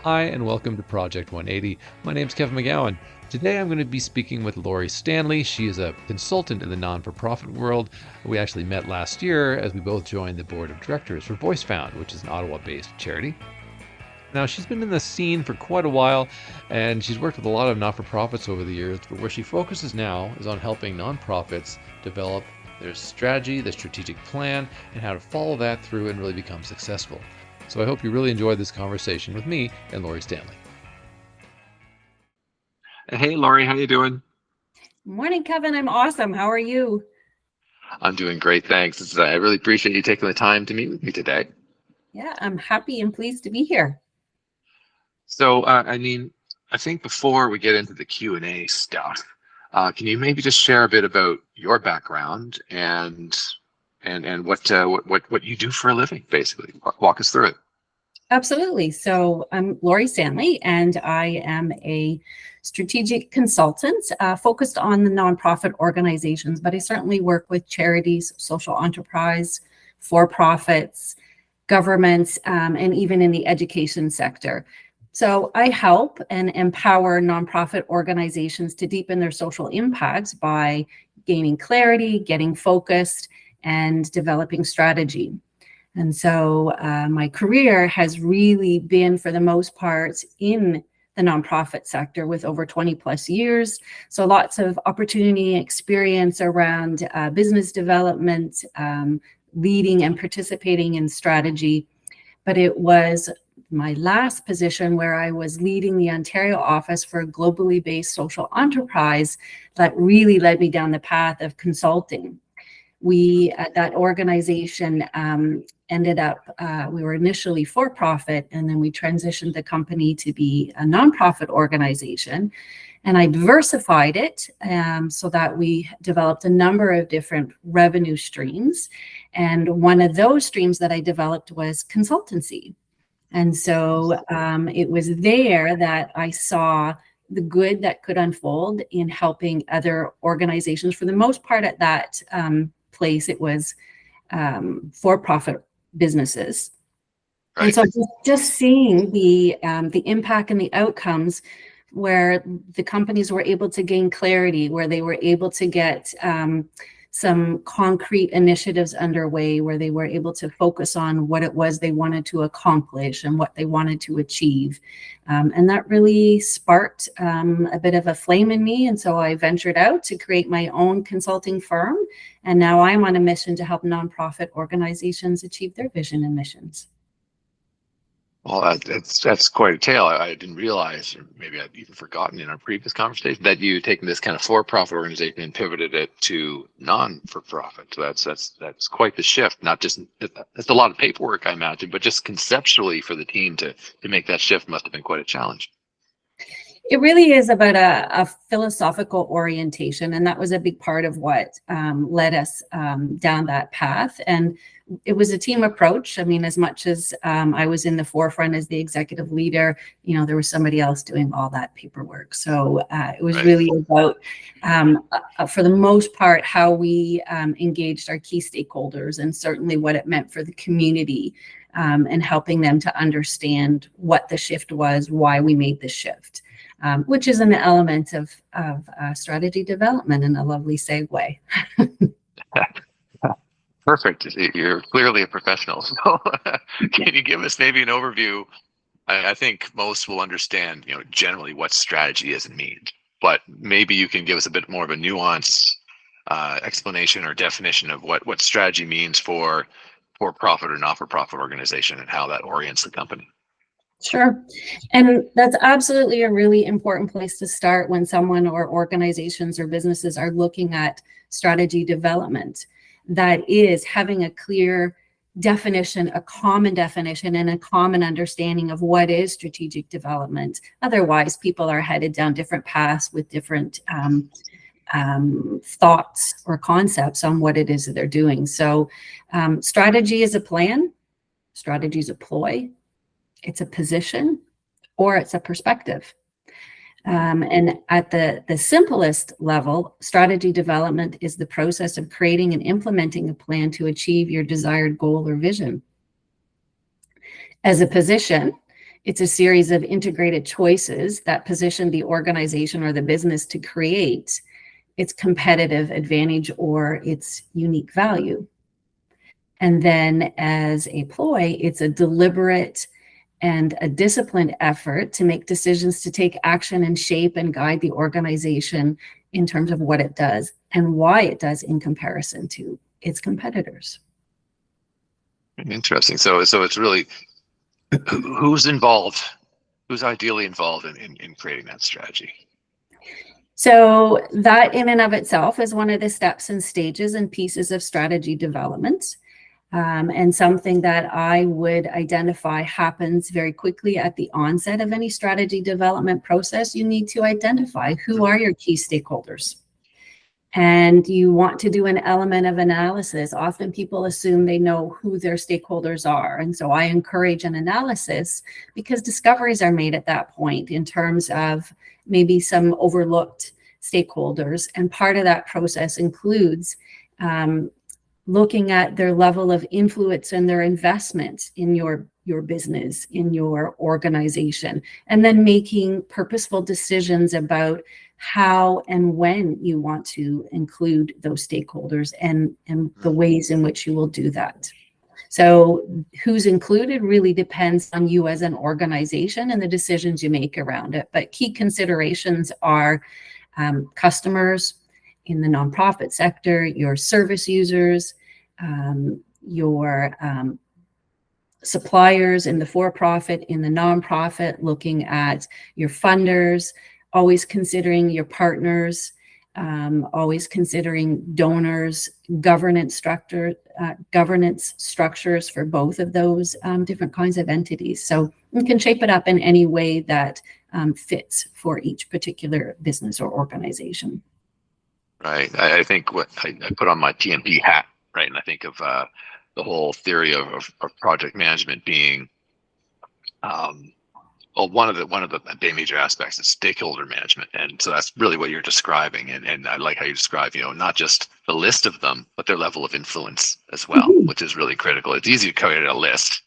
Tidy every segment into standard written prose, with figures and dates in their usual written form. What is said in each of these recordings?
Hi, and welcome to Project 180. My name's Kevin McGowan. Today I'm going to be speaking with Lori Stanley. She is a consultant in the non-for-profit world. We actually met last year as we both joined the board of directors for Voice Found, which is an Ottawa-based charity. Now, she's been in the scene for quite a while, and she's worked with a lot of not-for-profits over the years, but where she focuses now is on helping nonprofits develop their strategy, their strategic plan, and how to follow that through and really become successful. So I hope you really enjoyed this conversation with me and Lori Stanley. Hey, Lori, how you doing? Morning, Kevin. I'm awesome. How are you? I'm doing great, thanks. I really appreciate you taking the time to meet with me today. Yeah, I'm happy and pleased to be here. So, I think before we get into the Q&A stuff, can you maybe just share a bit about your background and what you do for a living, basically? Walk us through it. Absolutely. So I'm Lori Stanley, and I am a strategic consultant focused on the nonprofit organizations, but I certainly work with charities, social enterprise, for-profits, governments, and even in the education sector. So I help and empower nonprofit organizations to deepen their social impacts by gaining clarity, getting focused, and developing strategy. And so my career has really been, for the most part, in the nonprofit sector with over 20 plus years. So lots of opportunity and experience around business development, leading and participating in strategy. But it was my last position where I was leading the Ontario office for a globally based social enterprise that really led me down the path of consulting. We, at that organization, ended up, we were initially for profit, and then we transitioned the company to be a nonprofit organization. And I diversified it so that we developed a number of different revenue streams. And one of those streams that I developed was consultancy. And so it was there that I saw the good that could unfold in helping other organizations. For the most part at that place, it was for-profit businesses. Right. And so just seeing the impact and the outcomes where the companies were able to gain clarity, where they were able to get some concrete initiatives underway, where they were able to focus on what it was they wanted to accomplish and what they wanted to achieve. And that really sparked a bit of a flame in me. And so I ventured out to create my own consulting firm. And now I'm on a mission to help nonprofit organizations achieve their vision and missions. Well, that's quite a tale. I didn't realize, or maybe I'd even forgotten in our previous conversation, that you taken this kind of for-profit organization and pivoted it to non-for-profit. So that's quite the shift. Not just, it's a lot of paperwork, I imagine, but just conceptually for the team to make that shift must have been quite a challenge. It really is about a philosophical orientation, and that was a big part of what led us down that path. And it was a team approach. I mean, as much as I was in the forefront as the executive leader, there was somebody else doing all that paperwork. So it was really about, for the most part, how we engaged our key stakeholders, and certainly what it meant for the community, and helping them to understand what the shift was, why we made the shift. Which is an element of strategy development, and a lovely segue. Perfect. You're clearly a professional. So can you give us maybe an overview? I think most will understand, generally what strategy is and means, but maybe you can give us a bit more of a nuanced explanation or definition of what strategy means for profit or not-for-profit organization and how that orients the company. Sure. And that's absolutely a really important place to start when someone or organizations or businesses are looking at strategy development. That is having a clear definition, a common definition, and a common understanding of what is strategic development. Otherwise, people are headed down different paths with different thoughts or concepts on what it is that they're doing. So strategy is a plan, strategy is a ploy, it's a position, or it's a perspective. And at the simplest level, strategy development is the process of creating and implementing a plan to achieve your desired goal or vision. As a position, It's a series of integrated choices that position the organization or the business to create its competitive advantage or its unique value. And then as a ploy, it's a deliberate and a disciplined effort to make decisions to take action and shape and guide the organization in terms of what it does and why it does in comparison to its competitors. Interesting. So it's really who's involved, who's ideally involved in creating that strategy. So that in and of itself is one of the steps and stages and pieces of strategy development. And something that I would identify happens very quickly at the onset of any strategy development process. You need to identify who are your key stakeholders. And you want to do an element of analysis. Often people assume they know who their stakeholders are. And so I encourage an analysis because discoveries are made at that point in terms of maybe some overlooked stakeholders. And part of that process includes looking at their level of influence and their investment in your business, in your organization, and then making purposeful decisions about how and when you want to include those stakeholders and the ways in which you will do that. So who's included really depends on you as an organization and the decisions you make around it. But key considerations are customers in the nonprofit sector, your service users, your suppliers in the for-profit, in the nonprofit, looking at your funders, always considering your partners, always considering donors, governance structures for both of those different kinds of entities. So you can shape it up in any way that fits for each particular business or organization. Right. I think what I put on my PMP hat, right, and I think of the whole theory of project management being, well, one of the major aspects is stakeholder management, and so that's really what you're describing. And I like how you describe, not just the list of them, but their level of influence as well, which is really critical. It's easy to create a list,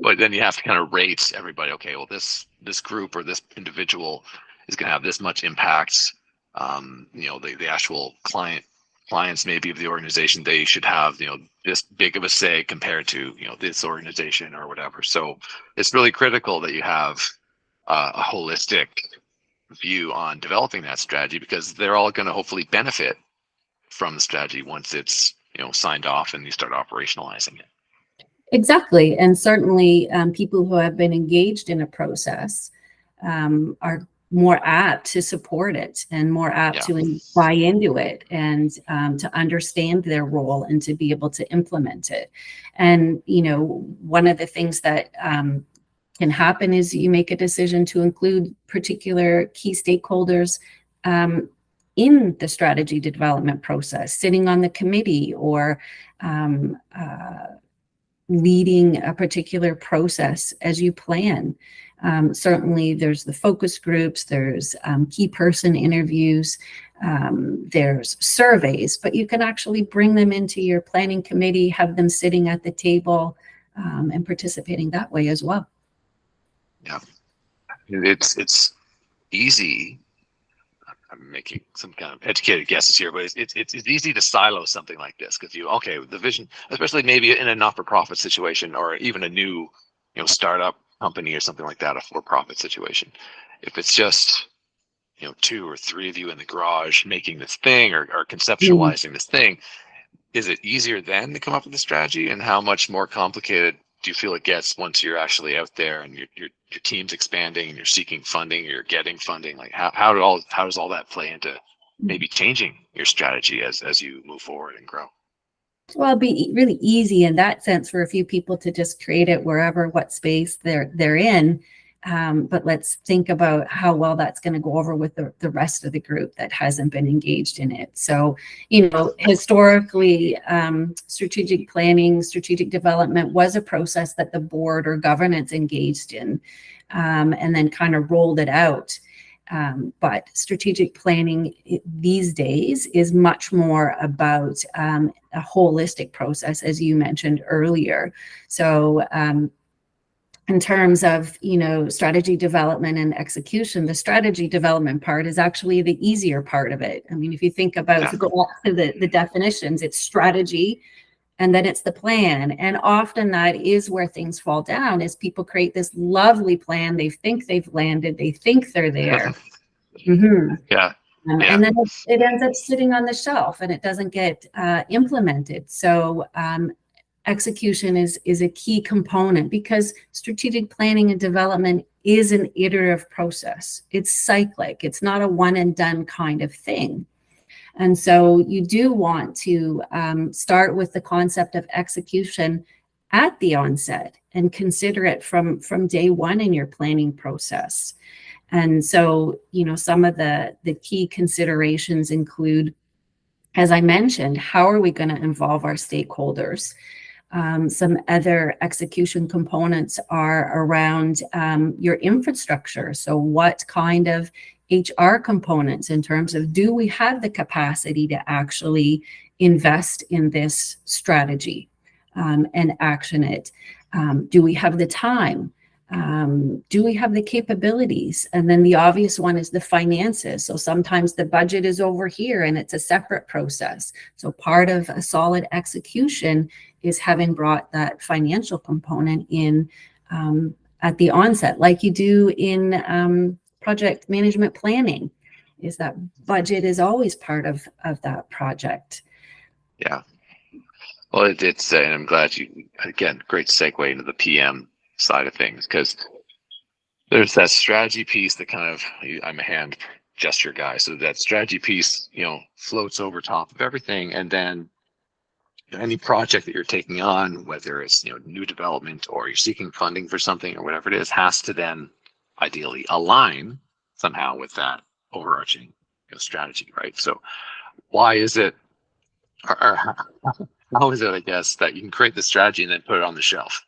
but then you have to kind of rate everybody. Okay, well, this group or this individual is going to have this much impact. The actual clients maybe of the organization, they should have, this big of a say compared to, this organization or whatever. So it's really critical that you have a holistic view on developing that strategy, because they're all going to hopefully benefit from the strategy once it's, signed off and you start operationalizing it. Exactly. And certainly people who have been engaged in a process are more apt to support it and more apt to buy into it and to understand their role and to be able to implement it. And, one of the things that can happen is you make a decision to include particular key stakeholders in the strategy development process, sitting on the committee or leading a particular process as you plan. Certainly there's the focus groups, there's key person interviews, there's surveys, but you can actually bring them into your planning committee, have them sitting at the table and participating that way as well. Yeah, it's easy. I'm making some kind of educated guesses here, but it's easy to silo something like this, because the vision, especially maybe in a not-for-profit situation or even a new, startup company or something like that, a for-profit situation. If it's just, 2 or 3 of you in the garage making this thing or conceptualizing this thing, is it easier then to come up with a strategy? And how much more complicated do you feel it gets once you're actually out there and your team's expanding and you're seeking funding, or you're getting funding? Like how does all that play into maybe changing your strategy as you move forward and grow? Well, it'd be really easy in that sense for a few people to just create it wherever, what space they're in. But let's think about how well that's going to go over with the rest of the group that hasn't been engaged in it. So, historically, strategic planning, strategic development was a process that the board or governance engaged in, and then kind of rolled it out. But strategic planning these days is much more about a holistic process, as you mentioned earlier. So in terms of, strategy development and execution, the strategy development part is actually the easier part of it. I mean, if you think about, if you go back to the definitions, it's strategy, and then it's the plan. And often that is where things fall down, is people create this lovely plan. They think they've landed. They think they're there. Yeah. And then it ends up sitting on the shelf and it doesn't get implemented. So execution is a key component, because strategic planning and development is an iterative process. It's cyclic. It's not a one and done kind of thing. And so you do want to start with the concept of execution at the onset and consider it from day one in your planning process. And so, some of the key considerations include, as I mentioned, how are we going to involve our stakeholders? Some other execution components are around your infrastructure. So what kind of HR components, in terms of, do we have the capacity to actually invest in this strategy and action it? Do we have the time? Do we have the capabilities? And then the obvious one is the finances. So sometimes the budget is over here and it's a separate process. So part of a solid execution is having brought that financial component in at the onset, like you do in project management planning, is that budget is always part of that project. Yeah. Well, it's and I'm glad you, again, great segue into the PM side of things, because there's that strategy piece that kind of, I'm a hand gesture guy, so that strategy piece, floats over top of everything. And then any project that you're taking on, whether it's new development or you're seeking funding for something or whatever it is, has to then ideally align somehow with that overarching strategy, right? So why is it, or how is it, I guess, that you can create the strategy and then put it on the shelf,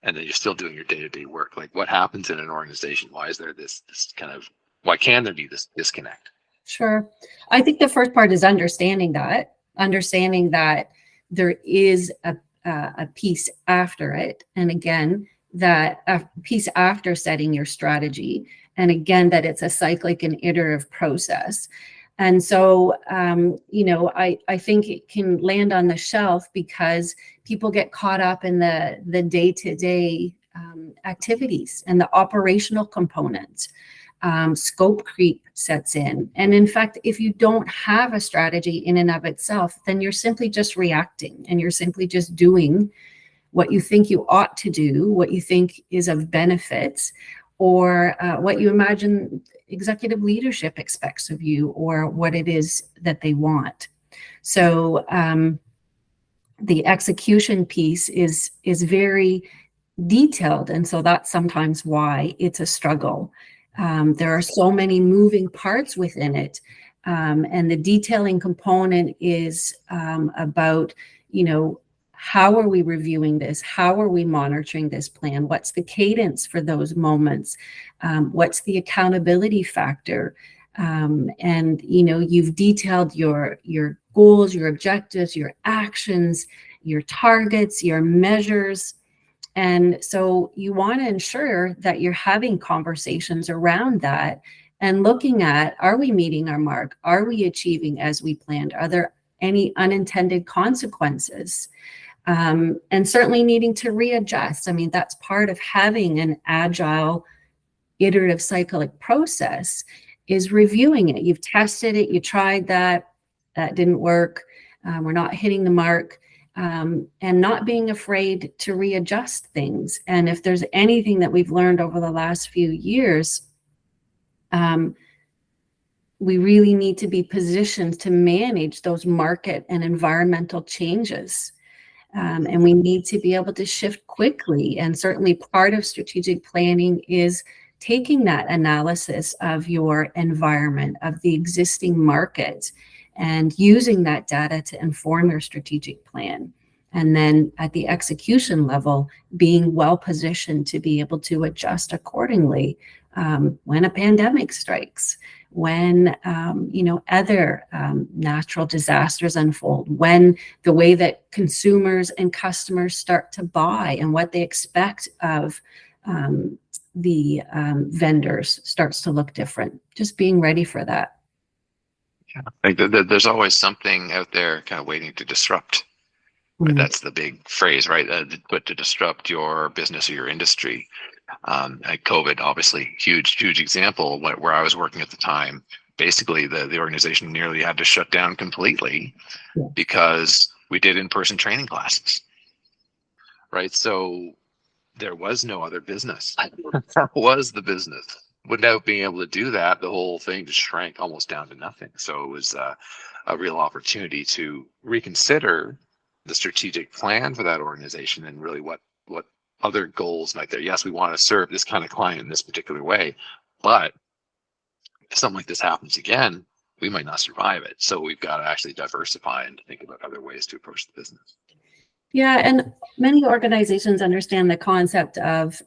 and then you're still doing your day-to-day work? Like, what happens in an organization? Why is there this kind of, why can there be this disconnect? Sure. I think the first part is understanding that there is a piece after it. And again, that a piece after setting your strategy. And again, that it's a cyclic and iterative process. And so, I think it can land on the shelf because people get caught up in the day-to-day activities and the operational components. Scope creep sets in. And in fact, if you don't have a strategy in and of itself, then you're simply just reacting, and you're simply just doing what you think you ought to do, what you think is of benefit, or what you imagine executive leadership expects of you, or what it is that they want. So the execution piece is very detailed, and so that's sometimes why it's a struggle. There are so many moving parts within it, and the detailing component is about, how are we reviewing this? How are we monitoring this plan? What's the cadence for those moments? What's the accountability factor? And you've detailed your goals, your objectives, your actions, your targets, your measures. And so you want to ensure that you're having conversations around that and looking at, are we meeting our mark? Are we achieving as we planned? Are there any unintended consequences? And certainly needing to readjust. I mean, that's part of having an agile, iterative, cyclic process, is reviewing it. You've tested it, you tried that didn't work. We're not hitting the mark. And not being afraid to readjust things. And if there's anything that we've learned over the last few years, we really need to be positioned to manage those market and environmental changes. And we need to be able to shift quickly. And certainly part of strategic planning is taking that analysis of your environment, of the existing market, and using that data to inform your strategic plan. And then at the execution level, being well positioned to be able to adjust accordingly when a pandemic strikes, when other natural disasters unfold, when the way that consumers and customers start to buy and what they expect of the vendors starts to look different. Just being ready for that. Yeah. Like there's always something out there kind of waiting to disrupt. Right? That's the big phrase, right? But to disrupt your business or your industry. Like COVID, obviously, huge example. Where I was working at the time, basically the organization nearly had to shut down completely because we did in-person training classes. Right, so there was no other business. That was the business. Without being able to do that, the whole thing just shrank almost down to nothing. So it was a real opportunity to reconsider the strategic plan for that organization and really what other goals might there. Yes, we want to serve this kind of client in this particular way, but if something like this happens again, we might not survive it. So we've got to actually diversify and think about other ways to approach the business. Yeah, and many organizations understand the concept of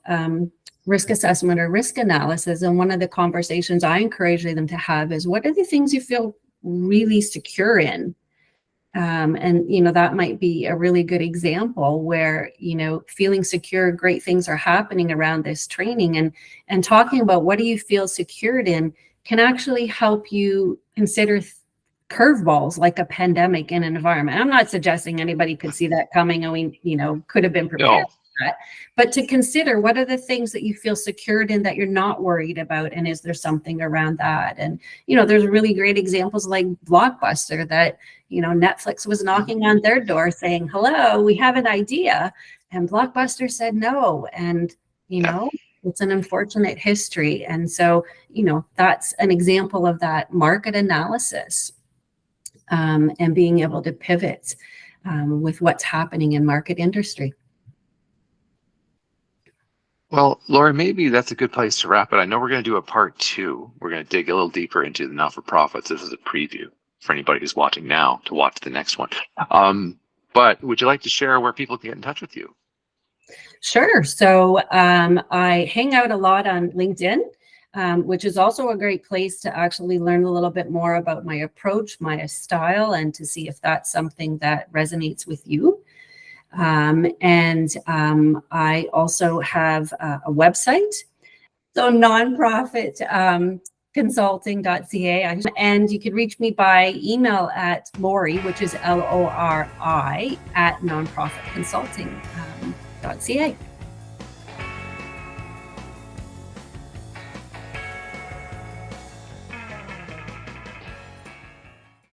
risk assessment or risk analysis. And one of the conversations I encourage them to have is, what are the things you feel really secure in? And, that might be a really good example where, feeling secure, great things are happening around this training, and talking about what do you feel secured in can actually help you consider curveballs like a pandemic in an environment. I'm not suggesting anybody could see that coming and we, could have been prepared for that, but to consider what are the things that you feel secured in that you're not worried about, and is there something around that? And, there's really great examples like Blockbuster that, Netflix was knocking on their door saying, hello, we have an idea. And Blockbuster said no. And, it's an unfortunate history. And so, that's an example of that market analysis. And being able to pivot with what's happening in market industry. Well, Lori, maybe that's a good place to wrap it. I know we're going to do a part 2. We're going to dig a little deeper into the not-for-profits. This is a preview for anybody who's watching now to watch the next one. But would you like to share where people can get in touch with you? Sure. So I hang out a lot on LinkedIn. Which is also a great place to actually learn a little bit more about my approach, my style, and to see if that's something that resonates with you. And I also have a website, so nonprofit consulting.ca. And you can reach me by email at Lori, which is LORI, at nonprofitconsulting.ca.